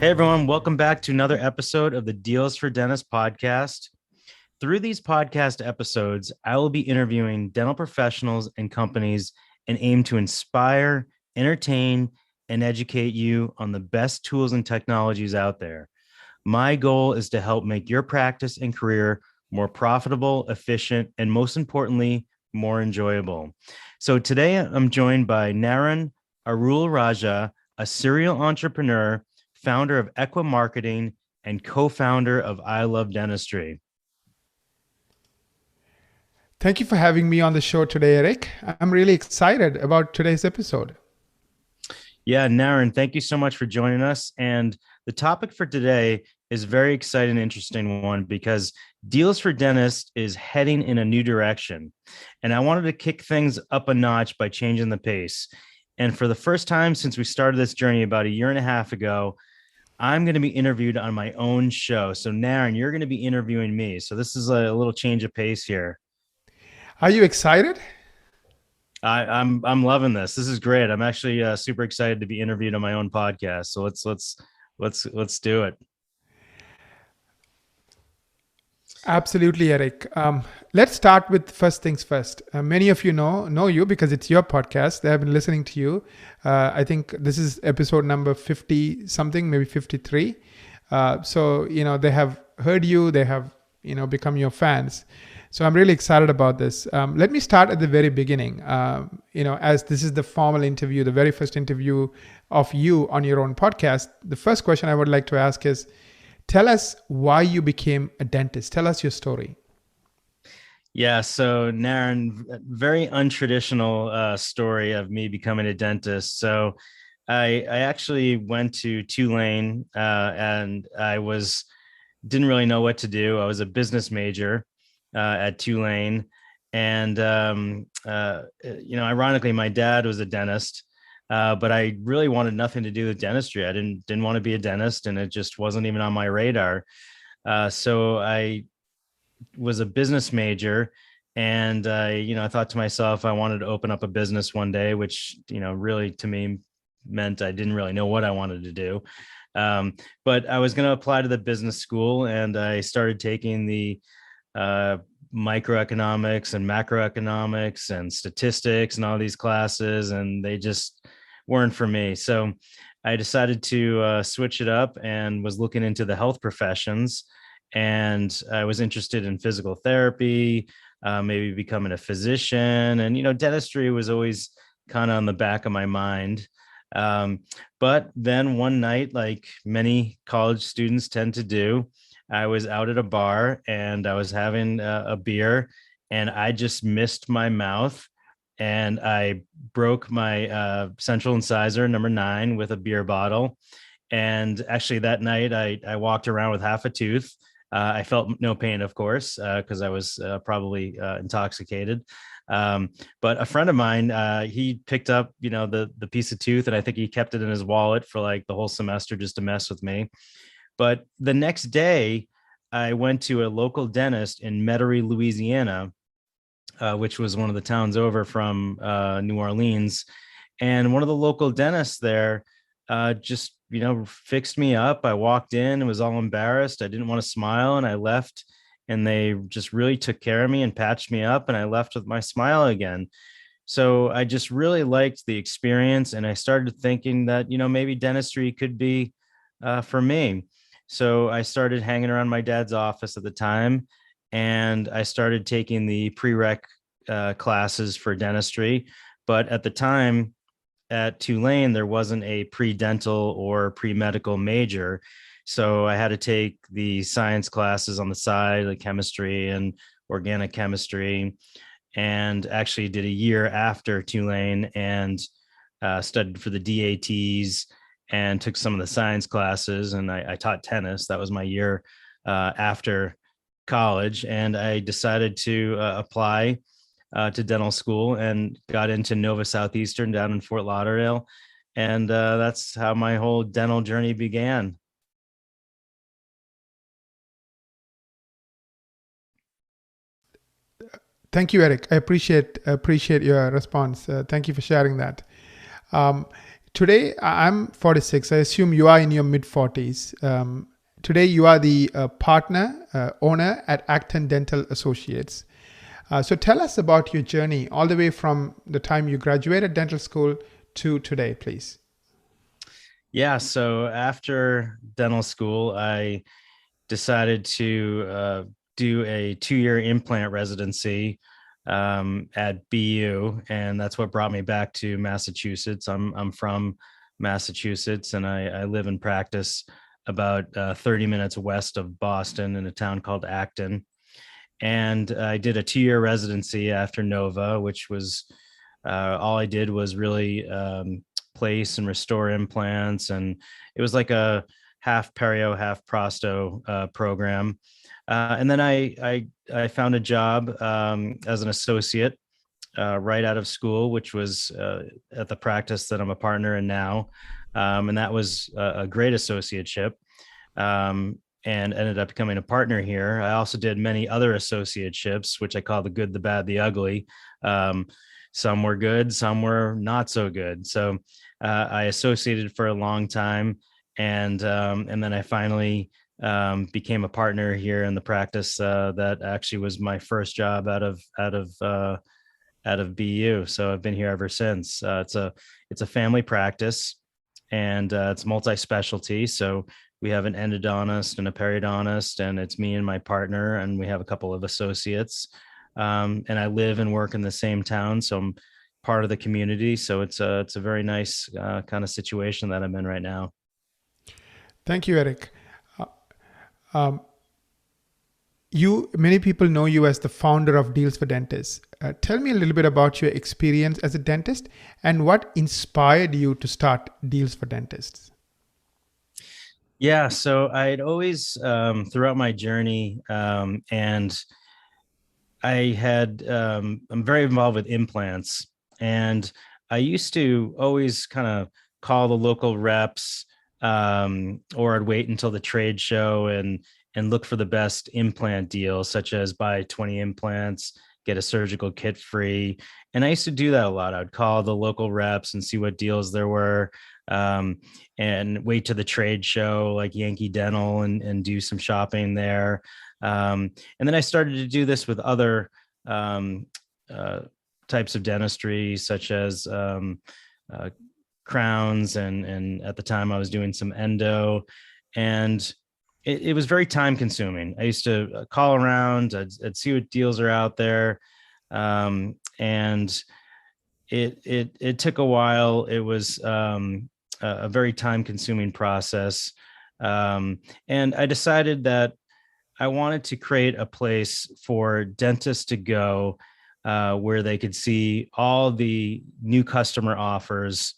Hey everyone, welcome back to another episode of the Deals for Dentists podcast. Through these podcast episodes, I will be interviewing dental professionals and companies and aim to inspire, entertain, and educate you on the best tools and technologies out there. My goal is to help make your practice and career more profitable, efficient, and most importantly, more enjoyable. So today I'm joined by Naren Arul Raja, a serial entrepreneur, founder of Equa Marketing, and co-founder of I Love Dentistry. Thank you for having me on the show today, Eric. I'm really excited about today's episode. Yeah, Naren, thank you so much for joining us. And the topic for today is a very exciting and interesting one because Deals for Dentists is heading in a new direction. And I wanted to kick things up a notch by changing the pace. And for the first time since we started this journey about a year and a half ago, I'm going to be interviewed on my own show. So, Naren, you're going to be interviewing me. So, this is a little change of pace here. Are you excited? I'm loving this. This is great. I'm actually super excited to be interviewed on my own podcast. So let's do it. Absolutely, Eric. Let's start with first things first. Many of you know you because it's your podcast. They have been listening to you. I think this is episode number 50 something, maybe 53. So they have heard you. They have become your fans. So I'm really excited about this. Let me start at the very beginning. As this is the formal interview, the very first interview of you on your own podcast, the first question I would like to ask is, tell us why you became a dentist. Tell us your story. Yeah, so Naren, very untraditional story of me becoming a dentist. So I actually went to Tulane and didn't really know what to do. I was a business major at Tulane. And, ironically, my dad was a dentist, but I really wanted nothing to do with dentistry. I didn't want to be a dentist, and it just wasn't even on my radar. So I was a business major, and I thought to myself, I wanted to open up a business one day, which, really to me meant I didn't really know what I wanted to do. But I was going to apply to the business school, and I started taking the microeconomics and macroeconomics and statistics and all these classes, and they just weren't for me. So I decided to switch it up and was looking into the health professions. And I was interested in physical therapy, maybe becoming a physician. And, dentistry was always kind of on the back of my mind. But then one night, like many college students tend to do, I was out at a bar and I was having a beer and I just missed my mouth and I broke my central incisor number 9 with a beer bottle. And actually that night I walked around with half a tooth. I felt no pain, of course, because I was probably intoxicated. But a friend of mine, he picked up, the piece of tooth, and I think he kept it in his wallet for like the whole semester just to mess with me. But the next day, I went to a local dentist in Metairie, Louisiana, which was one of the towns over from New Orleans. And one of the local dentists there just, fixed me up. I walked in and was all embarrassed. I didn't want to smile, and I left. And they just really took care of me and patched me up. And I left with my smile again. So I just really liked the experience. And I started thinking that, maybe dentistry could be for me. So I started hanging around my dad's office at the time, and I started taking the prereq classes for dentistry. But at the time at Tulane, there wasn't a pre-dental or pre-medical major. So I had to take the science classes on the side, like chemistry and organic chemistry, and actually did a year after Tulane and studied for the DATs and took some of the science classes. And I taught tennis. That was my year after college. And I decided to apply to dental school and got into Nova Southeastern down in Fort Lauderdale. And that's how my whole dental journey began. Thank you, Eric. I appreciate your response. Thank you for sharing that. Um, Today, I'm 46. I assume you are in your mid 40s. Today, you are the owner at Acton Dental Associates. So tell us about your journey all the way from the time you graduated dental school to today, please. Yeah, so after dental school, I decided to do a 2-year implant residency at BU, and that's what brought me back to Massachusetts. I'm from Massachusetts, and I live and practice about 30 minutes west of Boston in a town called Acton. And I did a 2-year residency after Nova, which was all I did was really place and restore implants, and it was like a half perio, half prosto program. And then I found a job as an associate right out of school, which was at the practice that I'm a partner in now, and that was a great associateship. And ended up becoming a partner here. I also did many other associateships, which I call the good, the bad, the ugly. Some were good, some were not so good. So I associated for a long time, and then I finally became a partner here in the practice. That actually was my first job out of BU. So I've been here ever since. It's a family practice, and it's multi-specialty. So we have an endodontist and a periodontist, and it's me and my partner, and we have a couple of associates. And I live and work in the same town, so I'm part of the community. So it's a very nice kind of situation that I'm in right now. Thank you, Eric. Many people know you as the founder of Deals for Dentists. Tell me a little bit about your experience as a dentist and what inspired you to start Deals for Dentists. Yeah, so I'd always throughout my journey, and I'm very involved with implants, and I used to always kind of call the local reps, or I'd wait until the trade show and look for the best implant deals, such as buy 20 implants, get a surgical kit free. And I used to do that a lot. I'd call the local reps and see what deals there were, and wait to the trade show like Yankee Dental and do some shopping there. And then I started to do this with other types of dentistry, such as crowns, and at the time I was doing some endo, and it was very time consuming. I used to call around, I'd see what deals are out there, and it took a while. It was a very time consuming process, and I decided that I wanted to create a place for dentists to go, where they could see all the new customer offers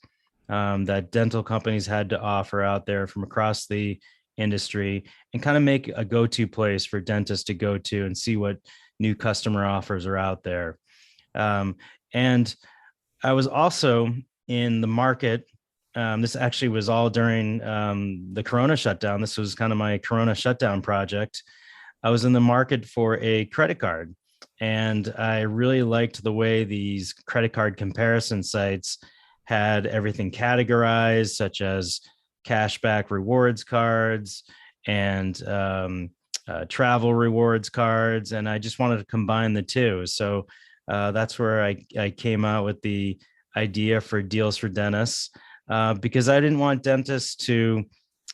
that dental companies had to offer out there from across the industry, and kind of make a go-to place for dentists to go to and see what new customer offers are out there. And I was also in the market. This actually was all during the Corona shutdown. This was kind of my Corona shutdown project. I was in the market for a credit card, and I really liked the way these credit card comparison sites had everything categorized, such as cashback rewards cards and travel rewards cards. And I just wanted to combine the two. So that's where I came out with the idea for Deals for Dentists, because I didn't want dentists to,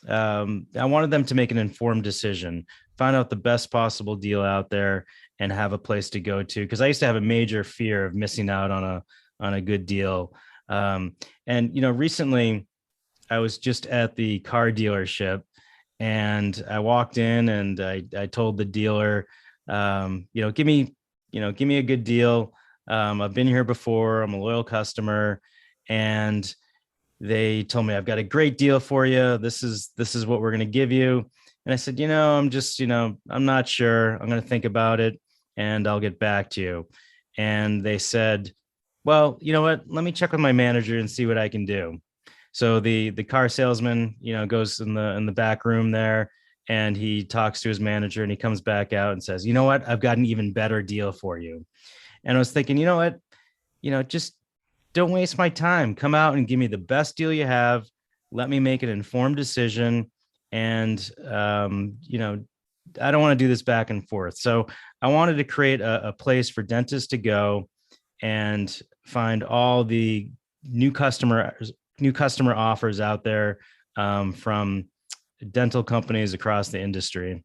I wanted them to make an informed decision, find out the best possible deal out there, and have a place to go to. Because I used to have a major fear of missing out on a good deal. And recently I was just at the car dealership, and I walked in and I told the dealer, give me a good deal. I've been here before. I'm a loyal customer. And they told me, I've got a great deal for you. This is what we're going to give you. And I said, I'm not sure. I'm going to think about it and I'll get back to you. And they said, well, you know what? Let me check with my manager and see what I can do. So the car salesman, goes in the back room there, and he talks to his manager, and he comes back out and says, you know what? I've got an even better deal for you. And I was thinking, you know what? Just don't waste my time. Come out and give me the best deal you have. Let me make an informed decision. And, I don't want to do this back and forth. So I wanted to create a place for dentists to go and find all the new customer offers out there, from dental companies across the industry.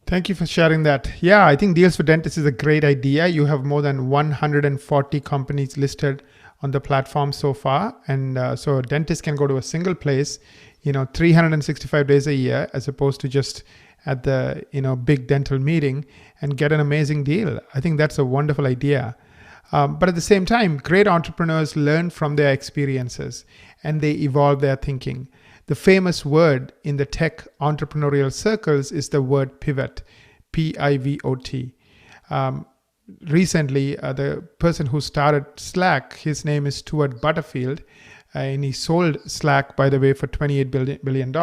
Thank you for sharing that. Yeah, I think Deals for Dentists is a great idea. You have more than 140 companies listed on the platform so far. And so dentists can go to a single place, 365 days a year, as opposed to just at the, big dental meeting, and get an amazing deal. I think that's a wonderful idea. But at the same time, great entrepreneurs learn from their experiences and they evolve their thinking. The famous word in the tech entrepreneurial circles is the word pivot, P-I-V-O-T. Recently, the person who started Slack, his name is Stuart Butterfield, and he sold Slack, by the way, for $28 billion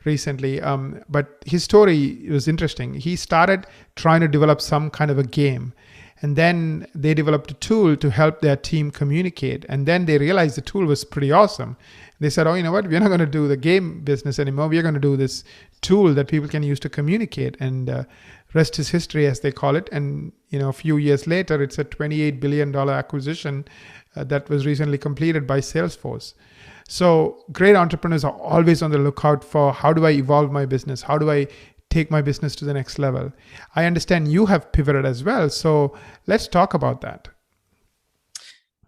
recently. But his story was interesting. He started trying to develop some kind of a game. And then they developed a tool to help their team communicate. And then they realized the tool was pretty awesome. They said, oh, you know what? We're not going to do the game business anymore. We're going to do this tool that people can use to communicate. And rest is history, as they call it. And, a few years later, it's a $28 billion acquisition that was recently completed by Salesforce. So great entrepreneurs are always on the lookout for, how do I evolve my business? How do I take my business to the next level? I understand you have pivoted as well. So let's talk about that.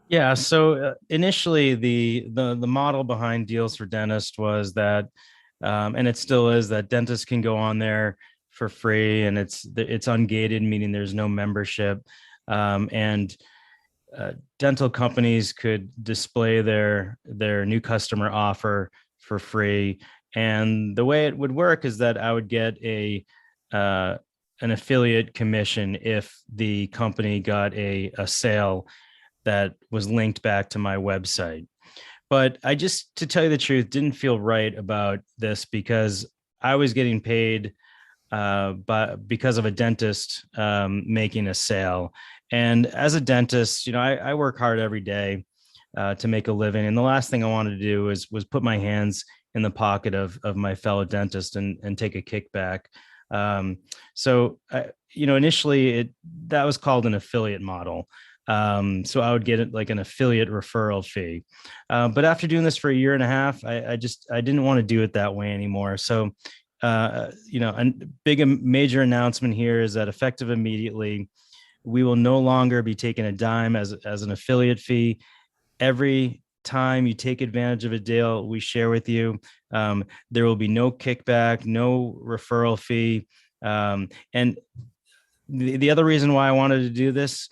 Yeah. So initially, the model behind Deals for Dentists was that, and it still is, that dentists can go on there for free, and it's ungated, meaning there's no membership, and dental companies could display their new customer offer for free. And the way it would work is that I would get an affiliate commission if the company got a sale that was linked back to my website. But I just, to tell you the truth, didn't feel right about this, because I was getting paid because of a dentist making a sale. And as a dentist, I work hard every day to make a living. And the last thing I wanted to do was put my hands in the pocket of my fellow dentist and take a kickback. So initially that was called an affiliate model. So I would get it like an affiliate referral fee. But after doing this for a year and a half, I didn't want to do it that way anymore. So, a major announcement here is that effective immediately, we will no longer be taking a dime as an affiliate fee. Every time you take advantage of a deal we share with you, there will be no kickback, no referral fee. And the other reason why I wanted to do this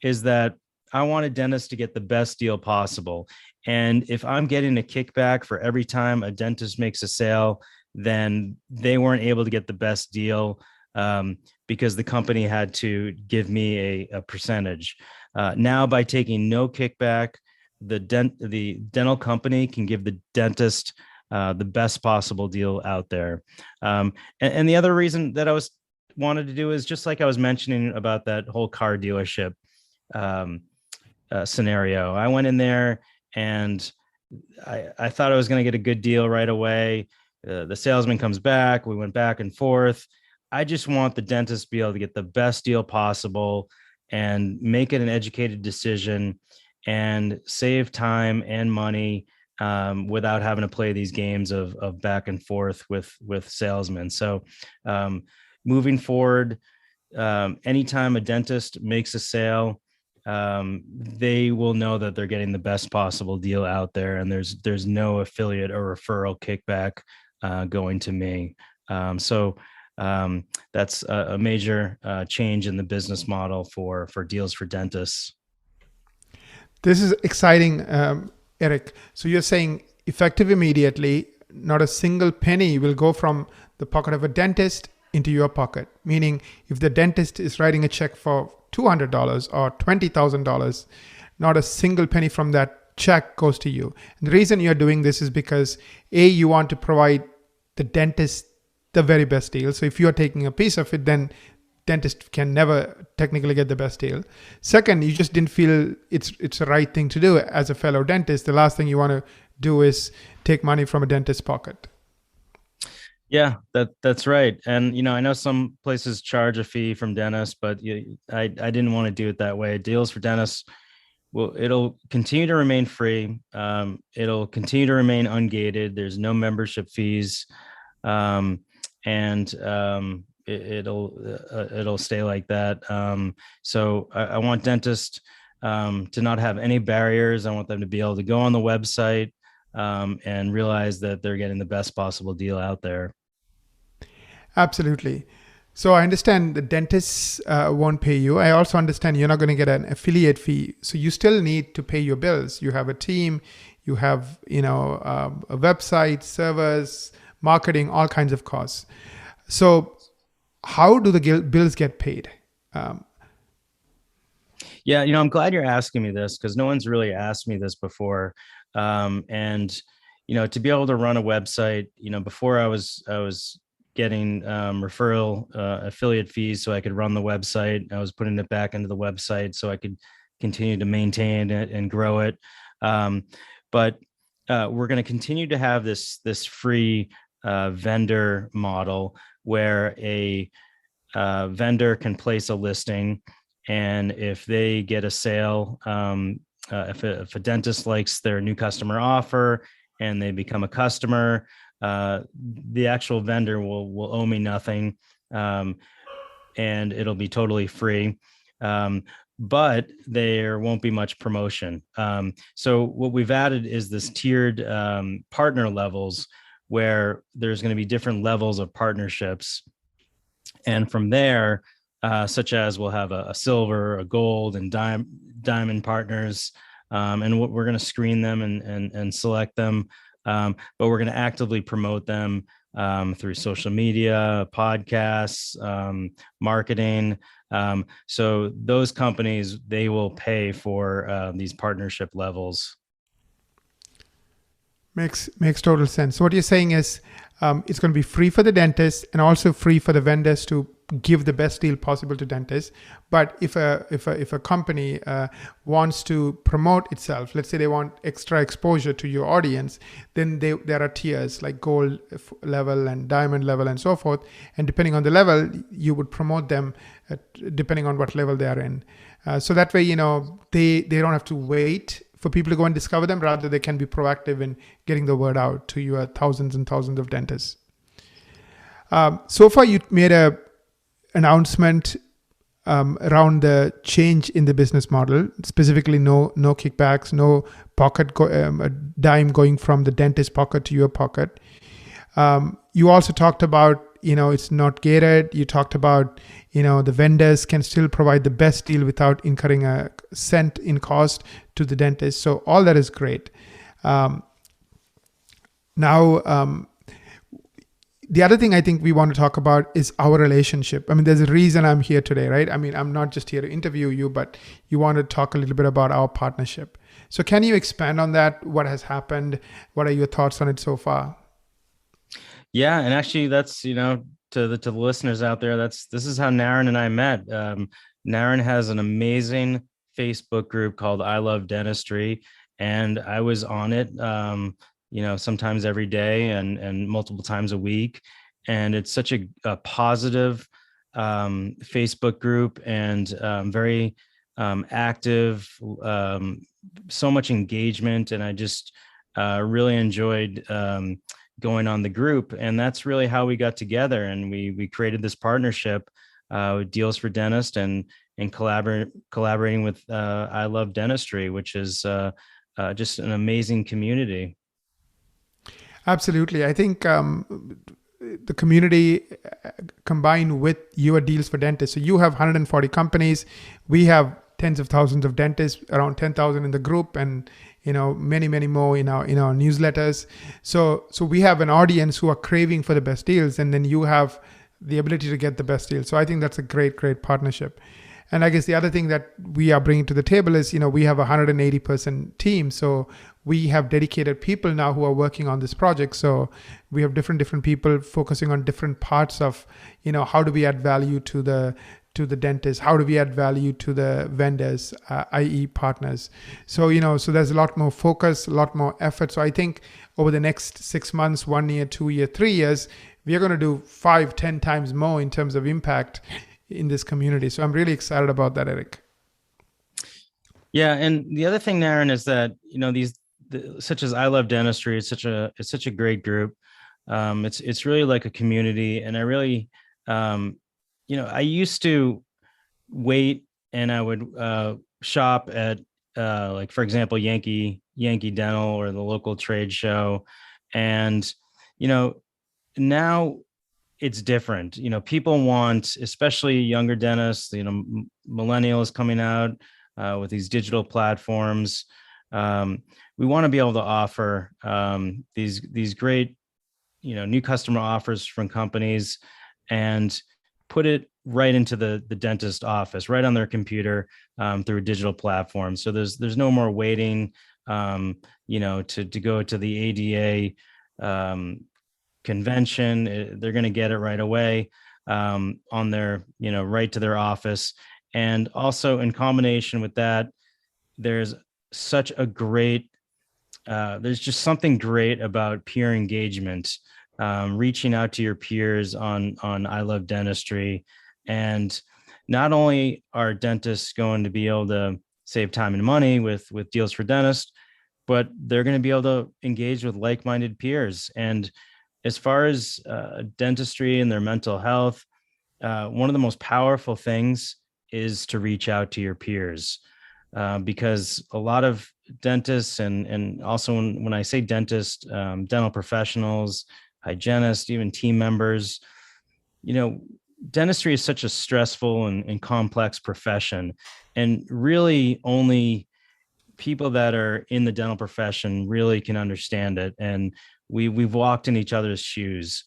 is that I wanted dentists to get the best deal possible. And if I'm getting a kickback for every time a dentist makes a sale, then they weren't able to get the best deal, because the company had to give me a percentage. Now, by taking no kickback, the dental company can give the dentist the best possible deal out there. And the other reason that I wanted to do is, just like I was mentioning about that whole car dealership scenario. I went in there and I thought I was going to get a good deal right away. The salesman comes back. We went back and forth. I just want the dentist to be able to get the best deal possible and make it an educated decision and save time and money, without having to play these games of back and forth with salesmen. So moving forward, anytime a dentist makes a sale, they will know that they're getting the best possible deal out there, and there's no affiliate or referral kickback going to me. So that's a major change in the business model for Deals for Dentists. This is exciting, Eric. So you're saying effective immediately, not a single penny will go from the pocket of a dentist into your pocket. Meaning, if the dentist is writing a check for $200 or $20,000, not a single penny from that check goes to you. And the reason you're doing this is because you want to provide the dentist the very best deal. So if you're taking a piece of it, then dentist can never technically get the best deal. Second, you just didn't feel it's the right thing to do as a fellow dentist. The last thing you want to do is take money from a dentist's pocket. Yeah, that's right. And I know some places charge a fee from dentists, but I didn't want to do it that way. Deals for dentists, well, it'll continue to remain free. It'll continue to remain ungated. There's no membership fees, and it'll stay like that. So I want dentists to not have any barriers. I want them to be able to go on the website and realize that they're getting the best possible deal out there. Absolutely. So I understand the dentists won't pay you. I also understand you're not going to get an affiliate fee. So you still need to pay your bills. You have a team, you have a website, servers, marketing, all kinds of costs. So how do the bills get paid? Yeah, I'm glad you're asking me this because no one's really asked me this before. And to be able to run a website, before I was getting referral affiliate fees so I could run the website. I was putting it back into the website so I could continue to maintain it and grow it. But we're going to continue to have this free vendor model where a vendor can place a listing, and if they get a sale, if a dentist likes their new customer offer and they become a customer, the actual vendor will owe me nothing, and it'll be totally free. But there won't be much promotion. So what we've added is this tiered partner levels, where there's going to be different levels of partnerships. And from there, such as we'll have a silver, a gold, and diamond partners, and we're going to screen them and select them. But we're going to actively promote them through social media, podcasts, marketing. So those companies, they will pay for these partnership levels. Makes total sense. So what you're saying is it's going to be free for the dentist and also free for the vendors to give the best deal possible to dentists. But if a company wants to promote itself, let's say they want extra exposure to your audience, then there are tiers like gold level and diamond level and so forth. And depending on the level, you would promote them depending on what level they are in. So that way, they don't have to wait for people to go and discover them. Rather, they can be proactive in getting the word out to your thousands and thousands of dentists. So far, you made a announcement around the change in the business model, specifically no kickbacks, no a dime going from the dentist pocket to your pocket. You also talked about, it's not gated. You talked about, the vendors can still provide the best deal without incurring a cent in cost to the dentist. So all that is great. Now, the other thing I think we want to talk about is our relationship. I mean, there's a reason I'm here today, right? I mean, I'm not just here to interview you, but you want to talk a little bit about our partnership. So can you expand on that? What has happened? What are your thoughts on it so far? Yeah, and actually, that's to the listeners out there, this is how Naren and I met. Naren has an amazing Facebook group called I Love Dentistry, and I was on it. Sometimes every day and multiple times a week. And it's such a positive Facebook group and very active, so much engagement. And I just really enjoyed going on the group. And that's really how we got together. And we created this partnership with Deals for Dentists and collaborating with I Love Dentistry, which is just an amazing community. Absolutely. I think the community combined with your Deals for Dentists. So you have 140 companies. We have tens of thousands of dentists, around 10,000 in the group, and many more in our newsletters. So we have an audience who are craving for the best deals, and then you have the ability to get the best deals. So I think that's a great partnership. And I guess the other thing that we are bringing to the table is, we have a 180-person team. So we have dedicated people now who are working on this project. So we have different people focusing on different parts of, how do we add value to the dentist? How do we add value to the vendors, i.e. partners? So, so there's a lot more focus, a lot more effort. So I think over the next 6 months, 1 year, 2 year, 3 years, we are going to do 5-10 times more in terms of impact in this community. So I'm really excited about that, Eric. Yeah. And the other thing, Naren, is that, such as I Love Dentistry, it's such a great group. It's really like a community. And I really, I used to wait and I would shop at like, for example, Yankee Dental or the local trade show. And, now it's different. People want, especially younger dentists, millennials coming out with these digital platforms. We want to be able to offer these great, new customer offers from companies and put it right into the dentist office, right on their computer through a digital platform. So there's no more waiting, to go to the ADA convention. They're going to get it right away on their, right to their office. And also in combination with that, there's such a great, there's just something great about peer engagement, reaching out to your peers on I Love Dentistry. And not only are dentists going to be able to save time and money with Deals for Dentists, but they're going to be able to engage with like-minded peers. And as far as dentistry and their mental health, one of the most powerful things is to reach out to your peers, because a lot of dentists and also when I say dentists, dental professionals, hygienists, even team members, dentistry is such a stressful and complex profession, and really only people that are in the dental profession really can understand it. And we've walked in each other's shoes.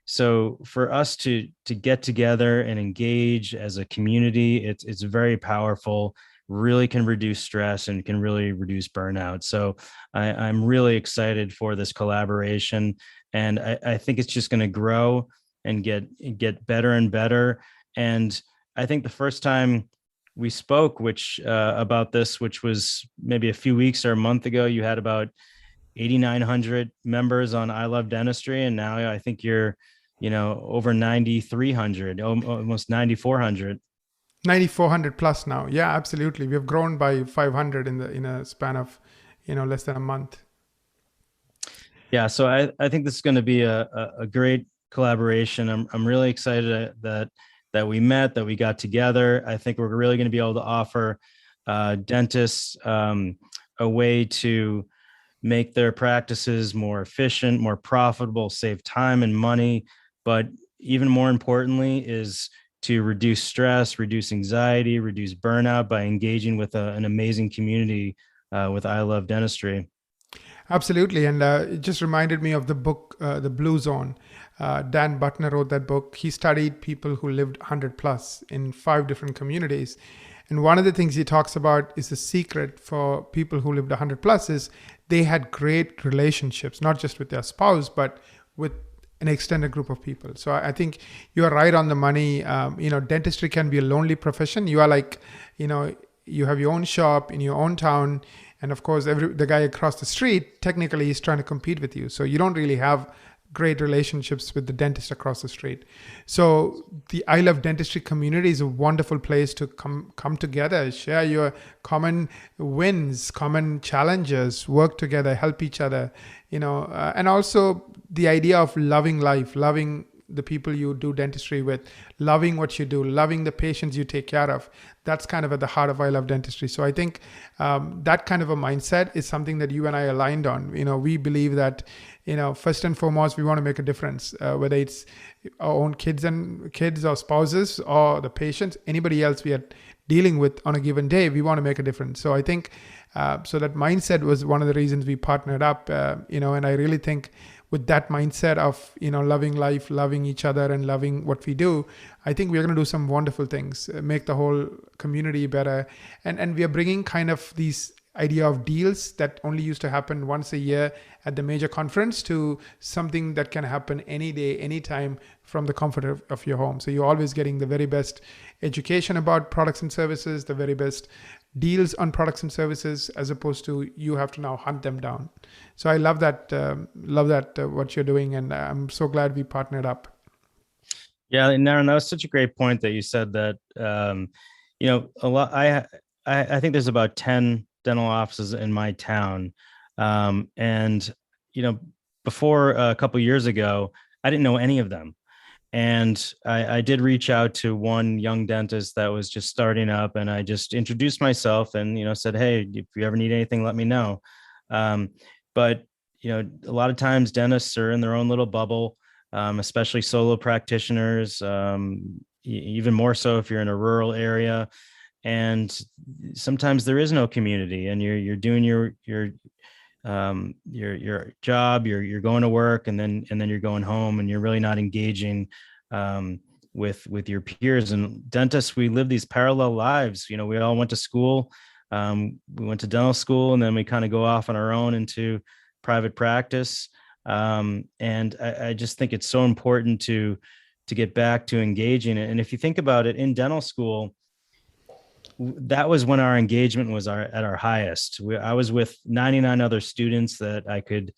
So for us to get together and engage as a community, it's very powerful, really can reduce stress and can really reduce burnout. So I'm really excited for this collaboration. And I think it's just going to grow and get better and better. And I think the first time we spoke, about this, which was maybe a few weeks or a month ago, you had about 8,900 members on I Love Dentistry. And now I think you're, over 9,300, almost 9,400. 9,400 plus now. Yeah, absolutely. We have grown by 500 in a span of, less than a month. Yeah. So I think this is going to be a great collaboration. I'm really excited that we met, that we got together. I think we're really going to be able to offer dentists a way to make their practices more efficient, more profitable, save time and money. But even more importantly is to reduce stress, reduce anxiety, reduce burnout by engaging with an amazing community with I Love Dentistry. Absolutely. And it just reminded me of the book, The Blue Zone. Dan Buttner wrote that book. He studied people who lived 100 plus in 5 different communities. And one of the things he talks about is the secret for people who lived 100 plus is they had great relationships, not just with their spouse, but with an extended group of people. So I think you are right on the money. Dentistry can be a lonely profession. You are like, you have your own shop in your own town. And of course, the guy across the street, technically is trying to compete with you. So you don't really have great relationships with the dentist across the street. So the I Love Dentistry community is a wonderful place to come together, share your common wins, common challenges, work together, help each other, and also the idea of loving life, loving the people you do dentistry with, loving what you do, loving the patients you take care of. That's kind of at the heart of I Love Dentistry. So I think that kind of a mindset is something that you and I aligned on. We believe that, first and foremost, we want to make a difference, whether it's our own kids or spouses or the patients, anybody else we are dealing with on a given day, we want to make a difference. So I think, so that mindset was one of the reasons we partnered up, and I really think with that mindset of, loving life, loving each other, and loving what we do, I think we're going to do some wonderful things, make the whole community better. And we are bringing kind of these idea of deals that only used to happen once a year at the major conference to something that can happen any day, anytime from the comfort of your home. So you're always getting the very best education about products and services, the very best deals on products and services, as opposed to you have to now hunt them down. So I love that, what you're doing. And I'm so glad we partnered up. Yeah, and Naren, that was such a great point that you said that, a lot, I think there's about 10 dental offices in my town. And, before a couple of years ago, I didn't know any of them. And I did reach out to one young dentist that was just starting up, and I just introduced myself and, said, hey, if you ever need anything, let me know. But, a lot of times dentists are in their own little bubble, especially solo practitioners, even more so if you're in a rural area. And sometimes there is no community, and you're doing your job, you're going to work, and then you're going home, and you're really not engaging with your peers. And dentists, we live these parallel lives. We all went to school, we went to dental school, and then we kind of go off on our own into private practice. And I just think it's so important to get back to engaging. And if you think about it, in dental school, that was when our engagement was at our highest. I was with 99 other students that I could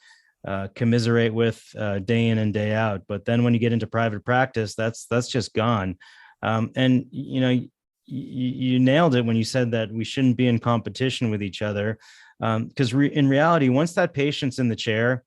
commiserate with day in and day out. But then when you get into private practice, that's just gone. And you nailed it when you said that we shouldn't be in competition with each other, because in reality, once that patient's in the chair,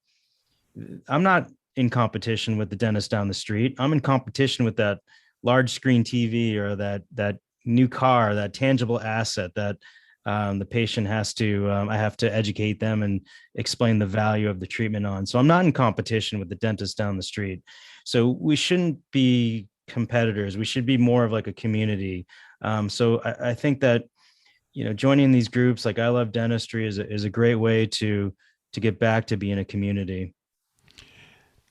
I'm not in competition with the dentist down the street. I'm in competition with that large screen TV or that new car, that tangible asset that the patient has to, I have to educate them and explain the value of the treatment on. So I'm not in competition with the dentist down the street. So we shouldn't be competitors. We should be more of like a community. So I think that, joining these groups like I Love Dentistry is a great way to get back to being a community.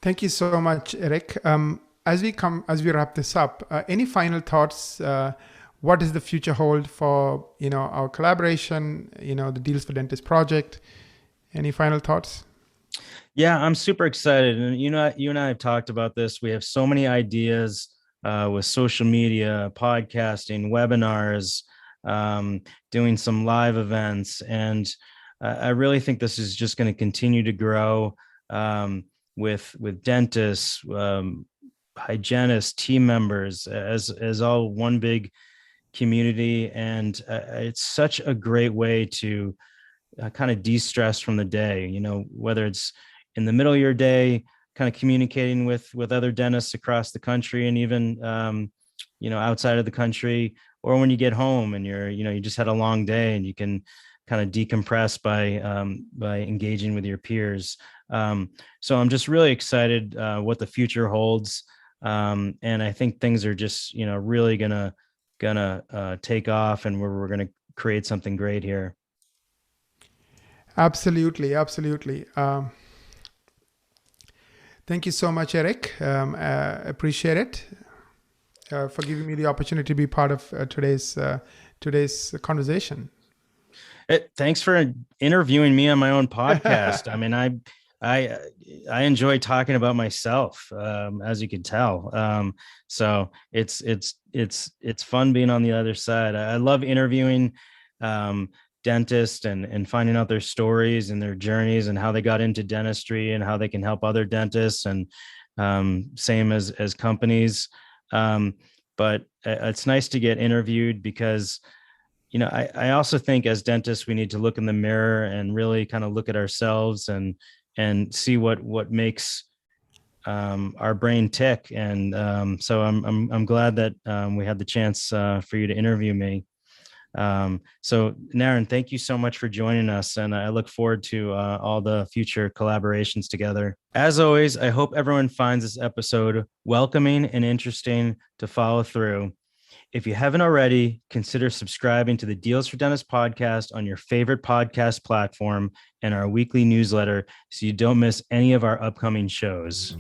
Thank you so much, Eric. As we wrap this up, any final thoughts? What does the future hold for, our collaboration, the Deals for Dentists project? Any final thoughts? Yeah, I'm super excited. And, you and I have talked about this. We have so many ideas with social media, podcasting, webinars, doing some live events. And I really think this is just going to continue to grow with dentists, hygienists, team members, as all one big community. And it's such a great way to kind of de-stress from the day, whether it's in the middle of your day, kind of communicating with other dentists across the country, and even outside of the country, or when you get home and you just had a long day and you can kind of decompress by engaging with your peers. So I'm just really excited what the future holds, and I think things are just really gonna take off, and we're gonna create something great here. Absolutely. Thank you so much, Eric. Appreciate it for giving me the opportunity to be part of today's conversation. Thanks for interviewing me on my own podcast. I mean, I enjoy talking about myself, as you can tell. So it's fun being on the other side. I love interviewing dentists and finding out their stories and their journeys and how they got into dentistry and how they can help other dentists, and same as companies. But it's nice to get interviewed because, I also think as dentists, we need to look in the mirror and really kind of look at ourselves and see what makes our brain tick. And so I'm glad that we had the chance for you to interview me. So Naren, thank you so much for joining us, and I look forward to all the future collaborations together. As always, I hope everyone finds this episode welcoming and interesting to follow through. If you haven't already, consider subscribing to the Deals for Dentists podcast on your favorite podcast platform and our weekly newsletter so you don't miss any of our upcoming shows.